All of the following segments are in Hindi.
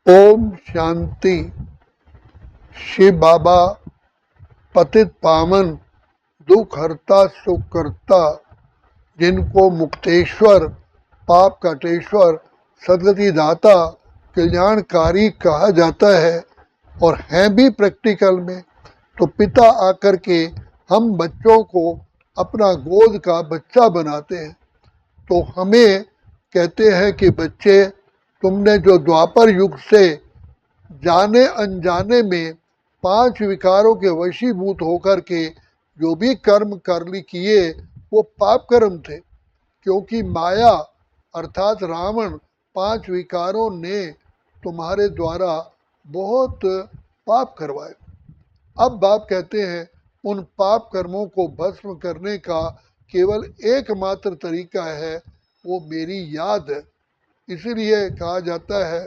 ओम शांति। शिव बाबा पतित पावन दुख हरता सुख करता, जिनको मुक्तेश्वर पाप कटेश्वर सदगति दाता कल्याणकारी कहा जाता है और हैं भी प्रैक्टिकल में। तो पिता आकर के हम बच्चों को अपना गोद का बच्चा बनाते हैं। तो हमें कहते हैं कि बच्चे, तुमने जो द्वापर युग से जाने अनजाने में 5 विकारों के वशीभूत होकर के जो भी कर्म कर किए वो पाप कर्म थे, क्योंकि माया अर्थात रावण 5 विकारों ने तुम्हारे द्वारा बहुत पाप करवाए। अब बाप कहते हैं उन पाप कर्मों को भस्म करने का केवल एकमात्र तरीका है, वो मेरी याद है। इसीलिए कहा जाता है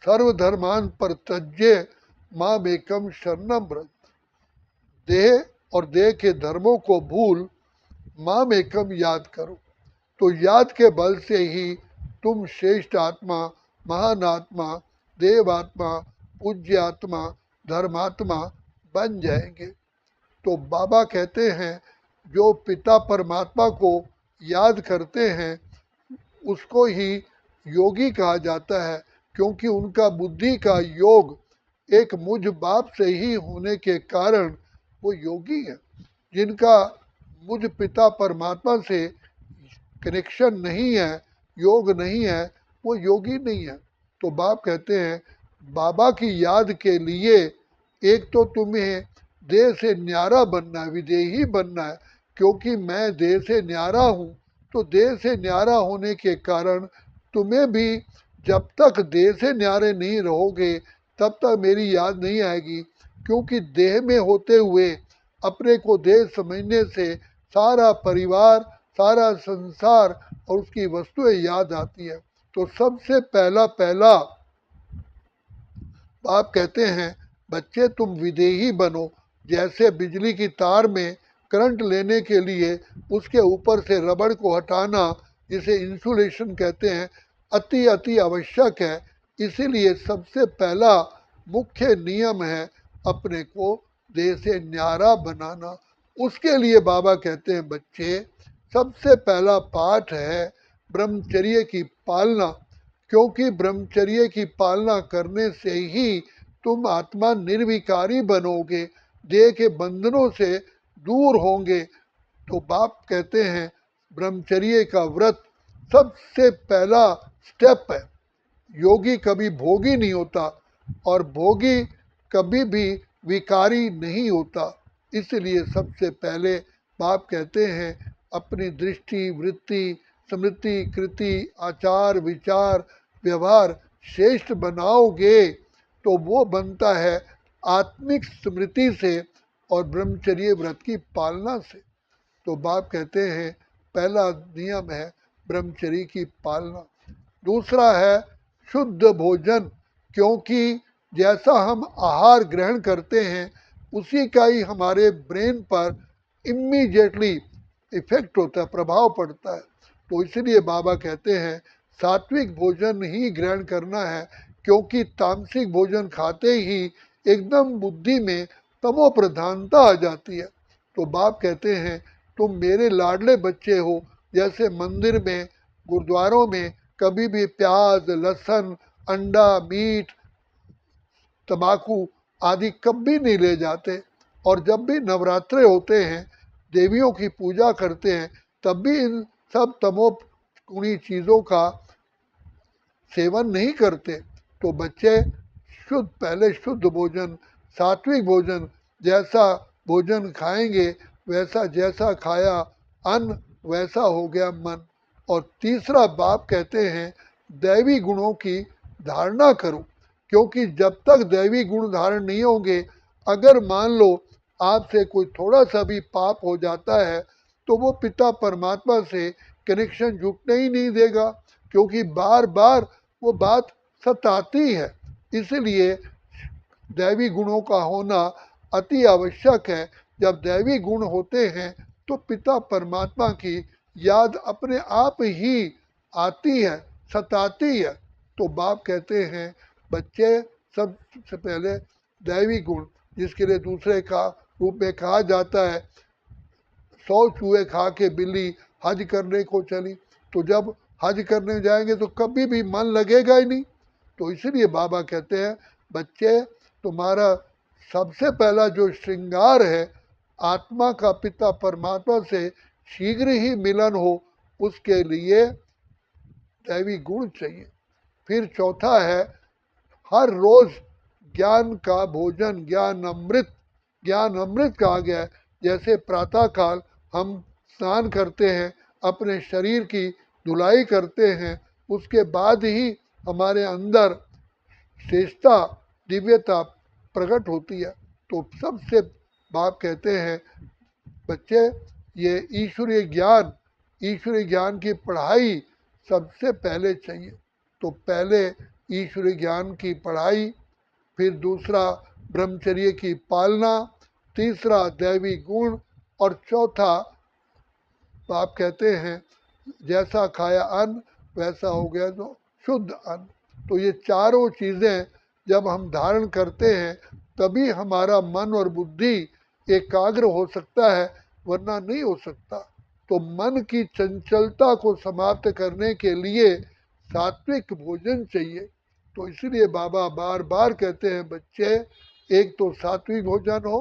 सर्वधर्मान परित्यज्य मामेकम शरणम व्रज। देह और देह के धर्मों को भूल मामेकम याद करो। तो याद के बल से ही तुम श्रेष्ठ आत्मा, महान आत्मा, देवात्मा, पूज्य आत्मा, धर्मात्मा बन जाएंगे। तो बाबा कहते हैं जो पिता परमात्मा को याद करते हैं उसको ही योगी कहा जाता है, क्योंकि उनका बुद्धि का योग एक मुझ बाप से ही होने के कारण वो योगी है। जिनका मुझ पिता परमात्मा से कनेक्शन नहीं है, योग नहीं है, वो योगी नहीं है। तो बाप कहते हैं बाबा की याद के लिए एक तो तुम्हें देह से न्यारा बनना है, विदेही बनना है, क्योंकि मैं देह से न्यारा हूँ। तो देह से न्यारा होने के कारण तुम्हें भी जब तक देह से न्यारे नहीं रहोगे तब तक मेरी याद नहीं आएगी, क्योंकि देह में होते हुए अपने को देह समझने से सारा परिवार, सारा संसार और उसकी वस्तुएं याद आती है। तो सबसे पहला आप कहते हैं बच्चे तुम विदेही बनो। जैसे बिजली की तार में करंट लेने के लिए उसके ऊपर से रबड़ को हटाना, जिसे इंसुलेशन कहते हैं, अति आवश्यक है। इसीलिए सबसे पहला मुख्य नियम है अपने को देह से न्यारा बनाना। उसके लिए बाबा कहते हैं बच्चे सबसे पहला पाठ है ब्रह्मचर्य की पालना, क्योंकि ब्रह्मचर्य की पालना करने से ही तुम आत्मा निर्विकारी बनोगे, देह के बंधनों से दूर होंगे। तो बाप कहते हैं ब्रह्मचर्य का व्रत सबसे पहला स्टेप है। योगी कभी भोगी नहीं होता और भोगी कभी भी विकारी नहीं होता। इसलिए सबसे पहले बाप कहते हैं अपनी दृष्टि, वृत्ति, स्मृति, कृति, आचार, विचार, व्यवहार श्रेष्ठ बनाओगे तो वो बनता है आत्मिक स्मृति से और ब्रह्मचर्य व्रत की पालना से। तो बाप कहते हैं पहला नियम है ब्रह्मचर्य की पालना। दूसरा है शुद्ध भोजन, क्योंकि जैसा हम आहार ग्रहण करते हैं उसी का ही हमारे ब्रेन पर इमीडिएटली इफेक्ट होता है, प्रभाव पड़ता है। तो इसलिए बाबा कहते हैं सात्विक भोजन ही ग्रहण करना है, क्योंकि तामसिक भोजन खाते ही एकदम बुद्धि में तमो प्रधानता आ जाती है। तो बाप कहते हैं तुम मेरे लाडले बच्चे हो। जैसे मंदिर में, गुरुद्वारों में कभी भी प्याज, लहसुन, अंडा, मीट, तंबाकू आदि कभी नहीं ले जाते। और जब भी नवरात्रे होते हैं, देवियों की पूजा करते हैं, तब भी इन सब तमोगुणी चीज़ों का सेवन नहीं करते। तो बच्चे पहले शुद्ध भोजन, सात्विक भोजन, जैसा भोजन खाएंगे वैसा, जैसा खाया अन्न वैसा हो गया मन। और तीसरा बाप कहते हैं दैवी गुणों की धारणा करो, क्योंकि जब तक दैवी गुण धारण नहीं होंगे, अगर मान लो आपसे कोई थोड़ा सा भी पाप हो जाता है तो वो पिता परमात्मा से कनेक्शन जुटने ही नहीं देगा, क्योंकि बार बार वो बात सताती है। इसलिए दैवी गुणों का होना अति आवश्यक है। जब दैवी गुण होते हैं तो पिता परमात्मा की याद अपने आप ही आती है, सताती है। तो बाप कहते हैं बच्चे सबसे पहले दैवी गुण, जिसके लिए दूसरे का रूप में कहा जाता है 100 चूहे खा के बिल्ली हज करने को चली। तो जब हज करने जाएंगे तो कभी भी मन लगेगा ही नहीं। तो इसलिए बाबा कहते हैं बच्चे, तुम्हारा सबसे पहला जो श्रृंगार है आत्मा का पिता परमात्मा से शीघ्र ही मिलन हो, उसके लिए दैवी गुण चाहिए। फिर चौथा है हर रोज ज्ञान का भोजन, ज्ञान अमृत कहा गया है। जैसे प्रातः काल हम स्नान करते हैं, अपने शरीर की धुलाई करते हैं, उसके बाद ही हमारे अंदर श्रेष्ठता दिव्यता प्रकट होती है। तो सबसे बाप कहते हैं बच्चे, ये ईश्वरीय ज्ञान की पढ़ाई सबसे पहले चाहिए। तो पहले ईश्वरीय ज्ञान की पढ़ाई, फिर दूसरा ब्रह्मचर्य की पालना, तीसरा दैवी गुण, और चौथा आप कहते हैं जैसा खाया अन्न वैसा हो गया तो शुद्ध अन्न। तो ये चारों चीज़ें जब हम धारण करते हैं तभी हमारा मन और बुद्धि एकाग्र हो सकता है, वरना नहीं हो सकता। तो मन की चंचलता को समाप्त करने के लिए सात्विक भोजन चाहिए। तो इसलिए बाबा बार बार कहते हैं बच्चे, एक तो सात्विक भोजन हो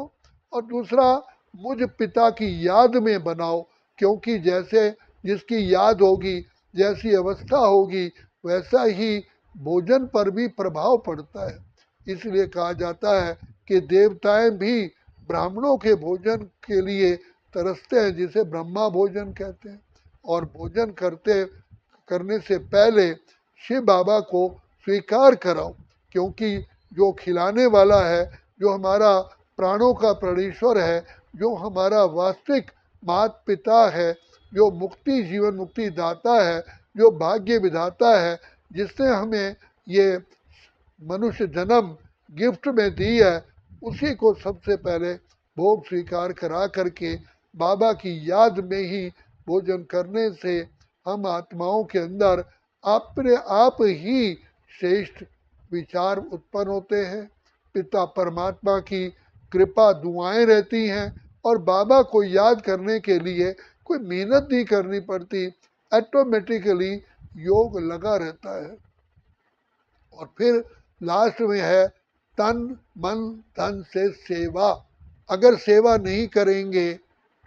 और दूसरा मुझ पिता की याद में बनाओ, क्योंकि जैसे जिसकी याद होगी, जैसी अवस्था होगी, वैसा ही भोजन पर भी प्रभाव पड़ता है। इसलिए कहा जाता है कि देवताएं भी ब्राह्मणों के भोजन के लिए तरसते हैं, जिसे ब्रह्मा भोजन कहते हैं। और भोजन करने से पहले शिव बाबा को स्वीकार कराओ, क्योंकि जो खिलाने वाला है, जो हमारा प्राणों का प्राणेश्वर है, जो हमारा वास्तविक माता पिता है, जो मुक्ति जीवन मुक्ति दाता है, जो भाग्य विधाता है, जिसने हमें ये मनुष्य जन्म गिफ्ट में दी है, उसी को सबसे पहले भोग स्वीकार करा करके बाबा की याद में ही भोजन करने से हम आत्माओं के अंदर अपने आप ही श्रेष्ठ विचार उत्पन्न होते हैं। पिता परमात्मा की कृपा दुआएं रहती हैं और बाबा को याद करने के लिए कोई मेहनत नहीं करनी पड़ती, ऑटोमेटिकली योग लगा रहता है। और फिर लास्ट में है तन मन धन से सेवा। अगर सेवा नहीं करेंगे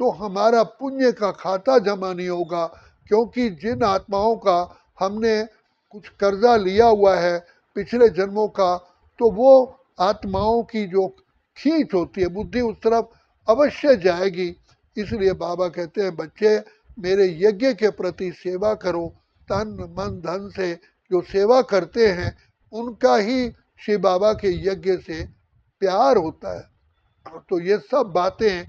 तो हमारा पुण्य का खाता जमा नहीं होगा, क्योंकि जिन आत्माओं का हमने कुछ कर्जा लिया हुआ है पिछले जन्मों का, तो वो आत्माओं की जो खींच होती है बुद्धि उस तरफ अवश्य जाएगी। इसलिए बाबा कहते हैं बच्चे, मेरे यज्ञ के प्रति सेवा करो। तन मन धन से जो सेवा करते हैं उनका ही शिव बाबा के यज्ञ से प्यार होता है। तो ये सब बातें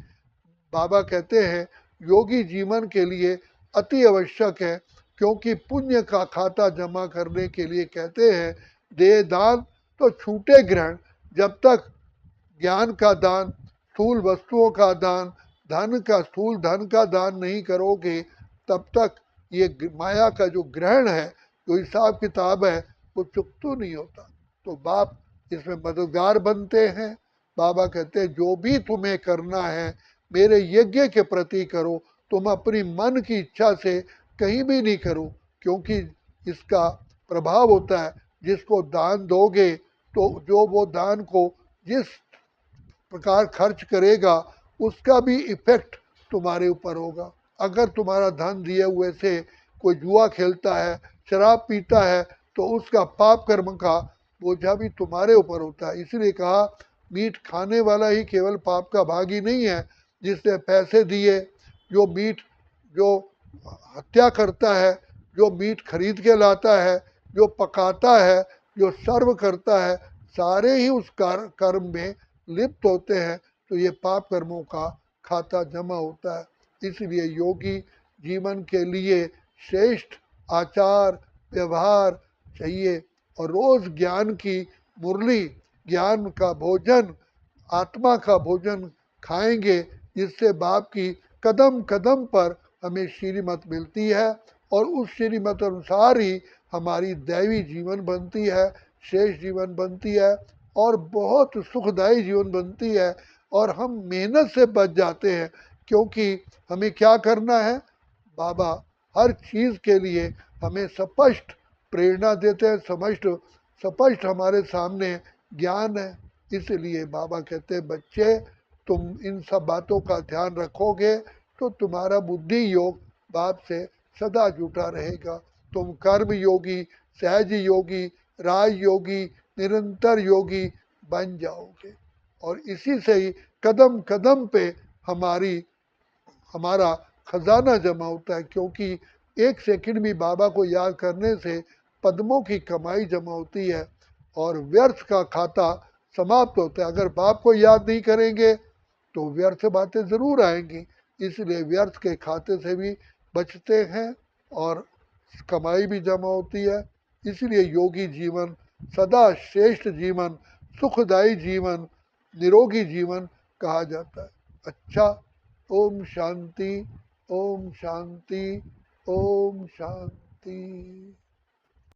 बाबा कहते हैं योगी जीवन के लिए अति आवश्यक है, क्योंकि पुण्य का खाता जमा करने के लिए कहते हैं दे दान तो छूटे ग्रहण। जब तक ज्ञान का दान, स्थूल वस्तुओं का दान, स्थूल धन का दान नहीं करोगे, तब तक ये माया का जो ग्रहण है, जो हिसाब किताब है, वो चुकता नहीं होता। तो बाप इसमें मददगार बनते हैं। बाबा कहते हैं जो भी तुम्हें करना है मेरे यज्ञ के प्रति करो, तुम अपनी मन की इच्छा से कहीं भी नहीं करो, क्योंकि इसका प्रभाव होता है जिसको दान दोगे तो जो वो दान को जिस प्रकार खर्च करेगा उसका भी इफेक्ट तुम्हारे ऊपर होगा। अगर तुम्हारा धन दिए हुए से कोई जुआ खेलता है, शराब पीता है, तो उसका पाप कर्म का बोझा भी तुम्हारे ऊपर होता है। इसलिए कहा मीट खाने वाला ही केवल पाप का भागी नहीं है, जिसने पैसे दिए, जो हत्या करता है, जो मीट खरीद के लाता है, जो पकाता है, जो सर्व करता है, सारे ही उस कर्म में लिप्त होते हैं। तो ये पाप कर्मों का खाता जमा होता है। इसलिए योगी जीवन के लिए श्रेष्ठ आचार व्यवहार चाहिए और रोज ज्ञान की मुरली, ज्ञान का भोजन, आत्मा का भोजन खाएंगे, जिससे बाप की कदम कदम पर हमें श्रीमत मिलती है और उस श्रीमत अनुसार ही हमारी दैवी जीवन बनती है, शेष जीवन बनती है और बहुत सुखदायी जीवन बनती है और हम मेहनत से बच जाते हैं। क्योंकि हमें क्या करना है, बाबा हर चीज़ के लिए हमें स्पष्ट प्रेरणा देते हैं, स्पष्ट हमारे सामने ज्ञान है। इसलिए बाबा कहते हैं बच्चे तुम इन सब बातों का ध्यान रखोगे तो तुम्हारा बुद्धि योग बाप से सदा जुटा रहेगा। तुम कर्म योगी, सहज योगी, राज योगी, निरंतर योगी बन जाओगे और इसी से ही कदम कदम पे हमारी हमारा खजाना जमा होता है। क्योंकि एक सेकंड भी बाबा को याद करने से पद्मों की कमाई जमा होती है और व्यर्थ का खाता समाप्त होता है। अगर बाप को याद नहीं करेंगे तो व्यर्थ बातें ज़रूर आएंगी, इसलिए व्यर्थ के खाते से भी बचते हैं और कमाई भी जमा होती है। इसलिए योगी जीवन सदा श्रेष्ठ जीवन, सुखदायी जीवन, निरोगी जीवन कहा जाता है। अच्छा, ओम शांति, ओम शांति, ओम शांति।